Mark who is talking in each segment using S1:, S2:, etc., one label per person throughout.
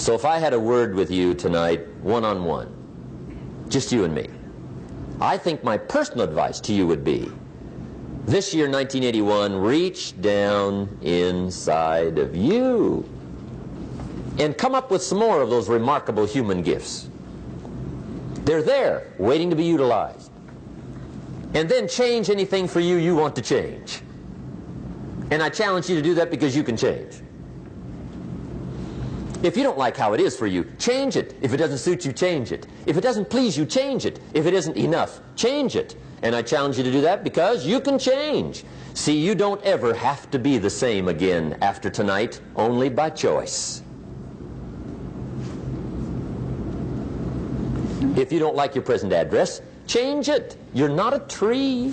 S1: So if I had a word with you tonight, one-on-one, just you and me, I think my personal advice to you would be, this year, 1981, reach down inside of you and come up with some more of those remarkable human gifts. They're there, waiting to be utilized. And then change anything for you you want to change. And I challenge you to do that because you can change. If you don't like how it is for you, change it. If it doesn't suit you, change it. If it doesn't please you, change it. If it isn't enough, change it. And I challenge you to do that because you can change. See, you don't ever have to be the same again after tonight, only by choice. If you don't like your present address, change it. You're not a tree.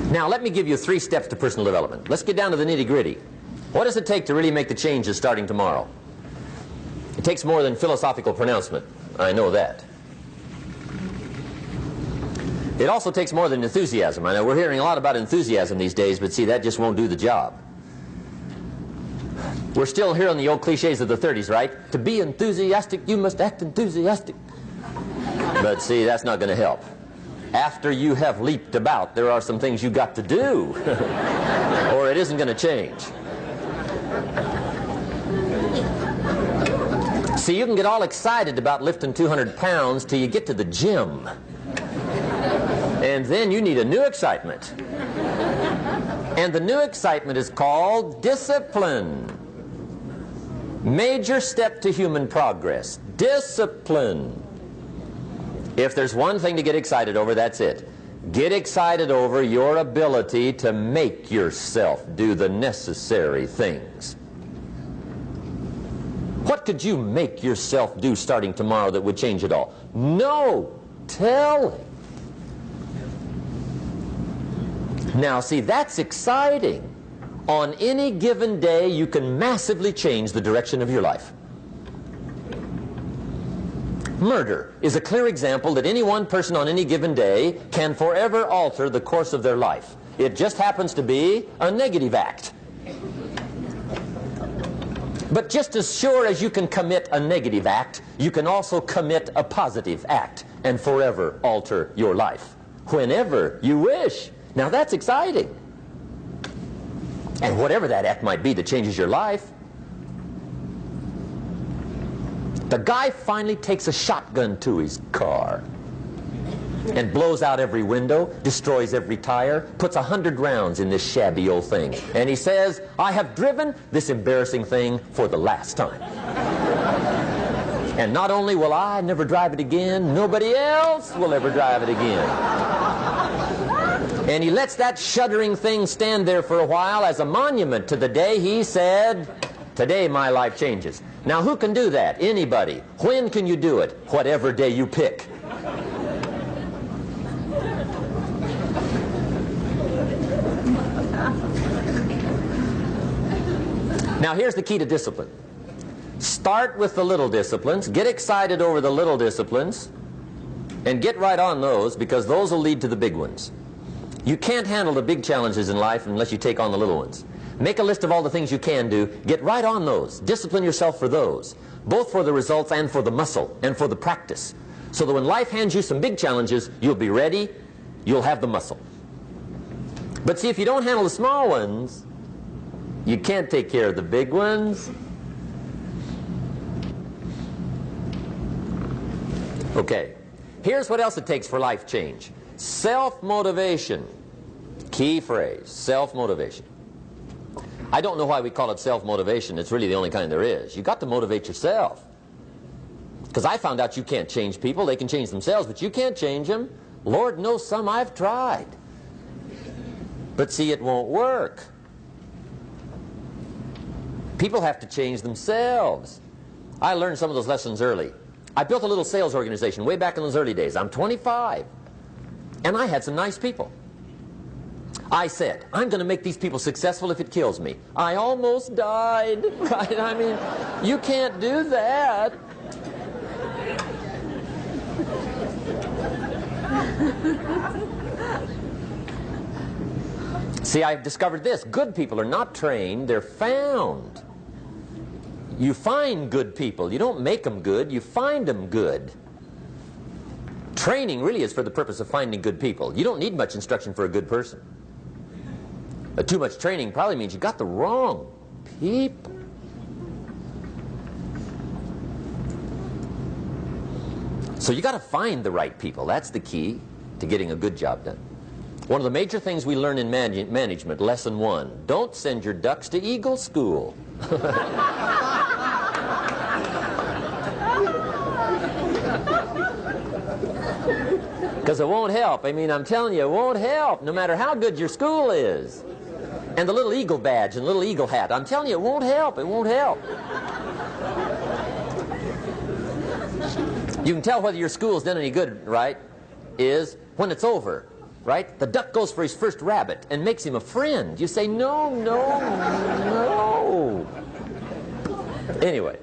S1: Now, let me give you 3 steps to personal development. Let's get down to the nitty-gritty. What does it take to really make the changes starting tomorrow? It takes more than philosophical pronouncement. I know that. It also takes more than enthusiasm. I know we're hearing a lot about enthusiasm these days, but see, that just won't do the job. We're still hearing the old cliches of the 30s, right? To be enthusiastic, you must act enthusiastic. But see, that's not going to help. After you have leaped about, there are some things you got to do, or it isn't going to change. See, you can get all excited about lifting 200 pounds till you get to the gym. And then you need a new excitement. And the new excitement is called discipline. Major step to human progress. Discipline. If there's one thing to get excited over, that's it. Get excited over your ability to make yourself do the necessary things. What could you make yourself do starting tomorrow that would change it all? No telling. Now, see, that's exciting. On any given day, you can massively change the direction of your life. Murder is a clear example that any one person on any given day can forever alter the course of their life. It just happens to be a negative act. But just as sure as you can commit a negative act, you can also commit a positive act and forever alter your life whenever you wish. Now that's exciting. And whatever that act might be that changes your life. The guy finally takes a shotgun to his car and blows out every window, destroys every tire, puts 100 rounds in this shabby old thing. And he says, I have driven this embarrassing thing for the last time. And not only will I never drive it again, nobody else will ever drive it again. And he lets that shuddering thing stand there for a while as a monument to the day he said, today my life changes. Now who can do that? Anybody. When can you do it? Whatever day you pick. Now here's the key to discipline. Start with the little disciplines, get excited over the little disciplines, and get right on those, because those will lead to the big ones. You can't handle the big challenges in life unless you take on the little ones. Make a list of all the things you can do, get right on those, discipline yourself for those, both for the results and for the muscle and for the practice, so that when life hands you some big challenges, you'll be ready, you'll have the muscle. But see, if you don't handle the small ones, you can't take care of the big ones. Okay, here's what else it takes for life change. Self-motivation. Key phrase, self-motivation. I don't know why we call it self-motivation. It's really the only kind there is. You've got to motivate yourself. Because I found out you can't change people. They can change themselves, but you can't change them. Lord knows some I've tried. But see, it won't work. People have to change themselves. I learned some of those lessons early. I built a little sales organization way back in those early days. I'm 25. And I had some nice people. I said, I'm going to make these people successful if it kills me. I almost died. Right? I mean, you can't do that. See, I've discovered this. Good people are not trained, they're found. You find good people. You don't make them good, you find them good. Training really is for the purpose of finding good people. You don't need much instruction for a good person. Too much training probably means you got the wrong people. So you got to find the right people. That's the key to getting a good job done. One of the major things we learn in management, lesson 1, don't send your ducks to Eagle School. Because it won't help. I mean, I'm telling you, it won't help, no matter how good your school is. And the little eagle badge and little eagle hat, I'm telling you, it won't help. It won't help. You can tell whether your school's done any good, right, is when it's over, right? The duck goes for his first rabbit and makes him a friend. You say, no, no, no. Anyway,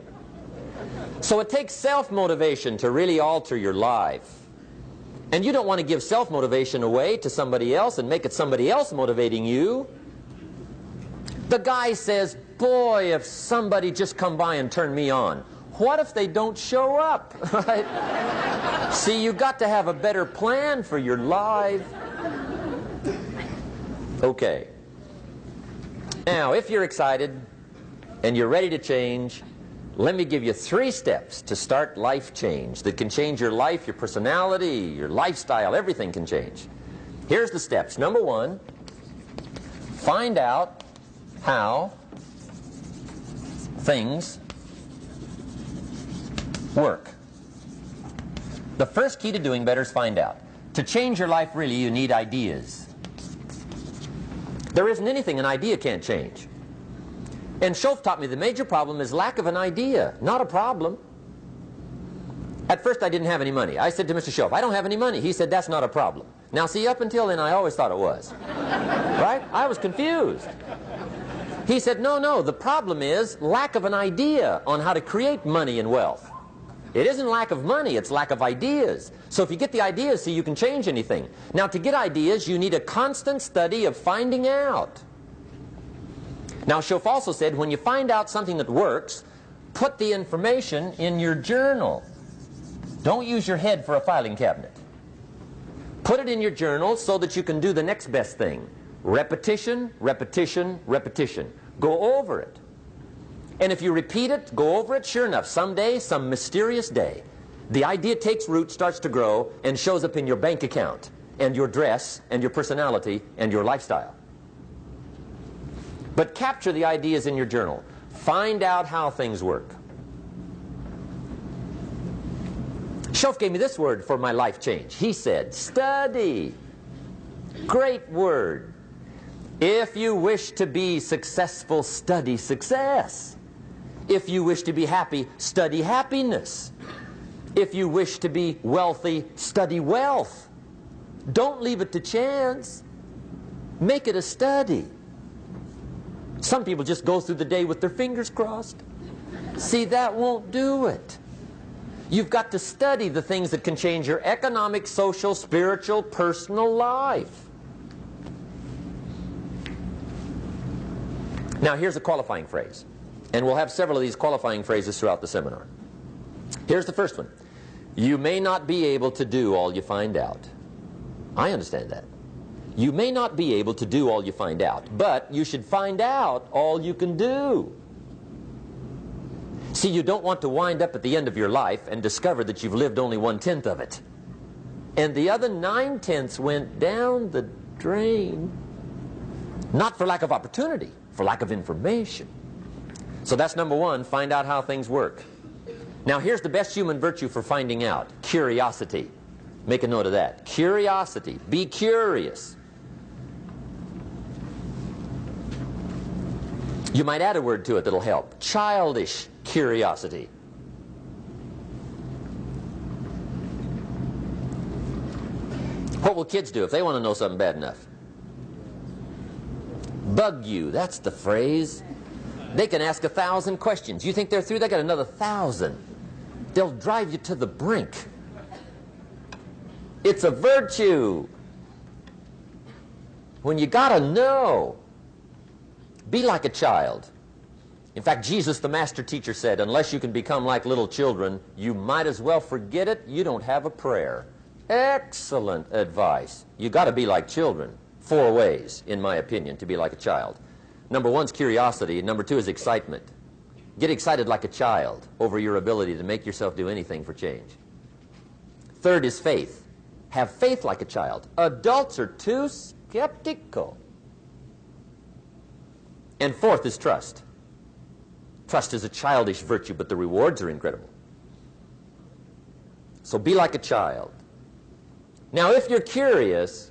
S1: so it takes self-motivation to really alter your life. And you don't want to give self-motivation away to somebody else and make it somebody else motivating you. The guy says, boy, if somebody just come by and turn me on. What if they don't show up? Right? See, you've got to have a better plan for your life. Okay. Now, if you're excited and you're ready to change, let me give you 3 steps to start life change that can change your life, your personality, your lifestyle, everything can change. Here's the steps. Number 1, find out how things work. The first key to doing better is find out. To change your life, really, you need ideas. There isn't anything an idea can't change. And Schoaf taught me the major problem is lack of an idea, not a problem. At first I didn't have any money. I said to Mr. Schoaf, I don't have any money. He said, that's not a problem. Now see, up until then I always thought it was. Right? I was confused. He said, no, no, the problem is lack of an idea on how to create money and wealth. It isn't lack of money, it's lack of ideas. So if you get the ideas, see, you can change anything. Now to get ideas, you need a constant study of finding out. Now Schoaf also said, when you find out something that works, put the information in your journal. Don't use your head for a filing cabinet. Put it in your journal so that you can do the next best thing. Repetition, repetition, repetition. Go over it. And if you repeat it, go over it, sure enough, someday, some mysterious day, the idea takes root, starts to grow, and shows up in your bank account, and your dress, and your personality, and your lifestyle. But capture the ideas in your journal. Find out how things work. Schoaf gave me this word for my life change. He said, study. Great word. If you wish to be successful, study success. If you wish to be happy, study happiness. If you wish to be wealthy, study wealth. Don't leave it to chance. Make it a study. Some people just go through the day with their fingers crossed. See, that won't do it. You've got to study the things that can change your economic, social, spiritual, personal life. Now here's a qualifying phrase. And we'll have several of these qualifying phrases throughout the seminar. Here's the first one. You may not be able to do all you find out. I understand that. You may not be able to do all you find out, but you should find out all you can do. See, you don't want to wind up at the end of your life and discover that you've lived only 1/10 of it. And the other 9/10 went down the drain. Not for lack of opportunity, for lack of information. So that's number 1, find out how things work. Now here's the best human virtue for finding out. Curiosity. Make a note of that. Curiosity. Be curious. You might add a word to it that'll help. Childish curiosity. What will kids do if they want to know something bad enough? Bug you. That's the phrase. They can ask 1,000 questions. You think they're through? They got another 1,000. They'll drive you to the brink. It's a virtue. When you got to know, be like a child. In fact, Jesus, the master teacher, said, unless you can become like little children, you might as well forget it. You don't have a prayer. Excellent advice. You got to be like children. 4 ways, in my opinion, to be like a child. Number 1 is curiosity. Number 2 is excitement. Get excited like a child over your ability to make yourself do anything for change. 3rd is faith. Have faith like a child. Adults are too skeptical. And 4th is trust. Trust is a childish virtue, but the rewards are incredible. So be like a child. Now, if you're curious,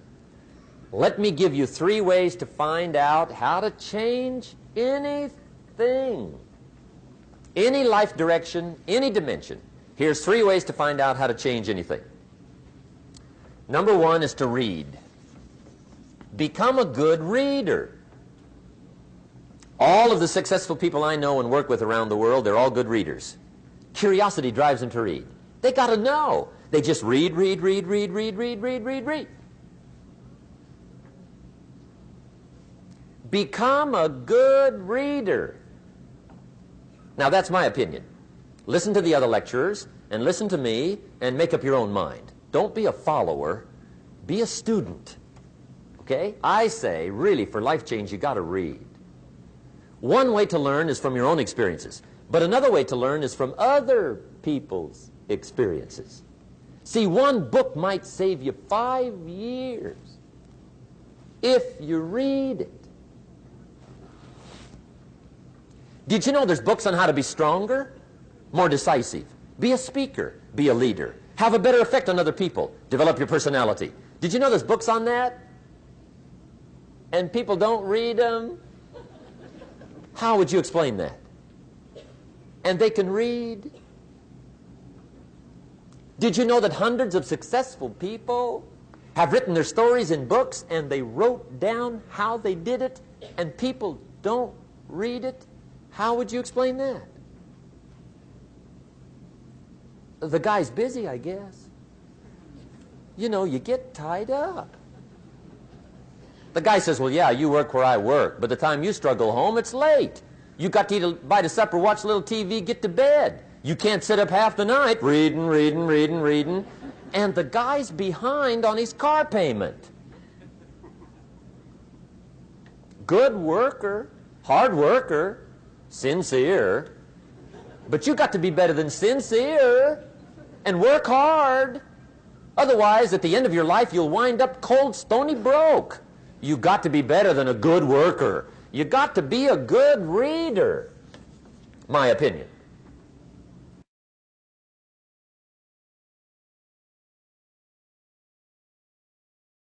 S1: let me give you 3 ways to find out how to change anything. Any life direction, any dimension. Here's 3 ways to find out how to change anything. Number 1 is to read. Become a good reader. All of the successful people I know and work with around the world, they're all good readers. Curiosity drives them to read. They got to know. They just read. Become a good reader. Now, that's my opinion. Listen to the other lecturers and listen to me and make up your own mind. Don't be a follower. Be a student. Okay? I say, really, for life change, you got to read. One way to learn is from your own experiences, but another way to learn is from other people's experiences. See, one book might save you 5 years if you read it. Did you know there's books on how to be stronger, more decisive, be a speaker, be a leader, have a better effect on other people, develop your personality? Did you know there's books on that? And people don't read them? How would you explain that? And they can read. Did you know that hundreds of successful people have written their stories in books and they wrote down how they did it and people don't read it? How would you explain that? The guy's busy, I guess. You know, you get tied up. The guy says, well, yeah, you work where I work, but the time you struggle home, it's late. You got to eat a bite of supper, watch a little TV, get to bed. You can't sit up half the night reading. And the guy's behind on his car payment. Good worker, hard worker, sincere. But you got to be better than sincere and work hard. Otherwise, at the end of your life, you'll wind up cold, stony broke. You got to be better than a good worker. You got to be a good reader. My opinion.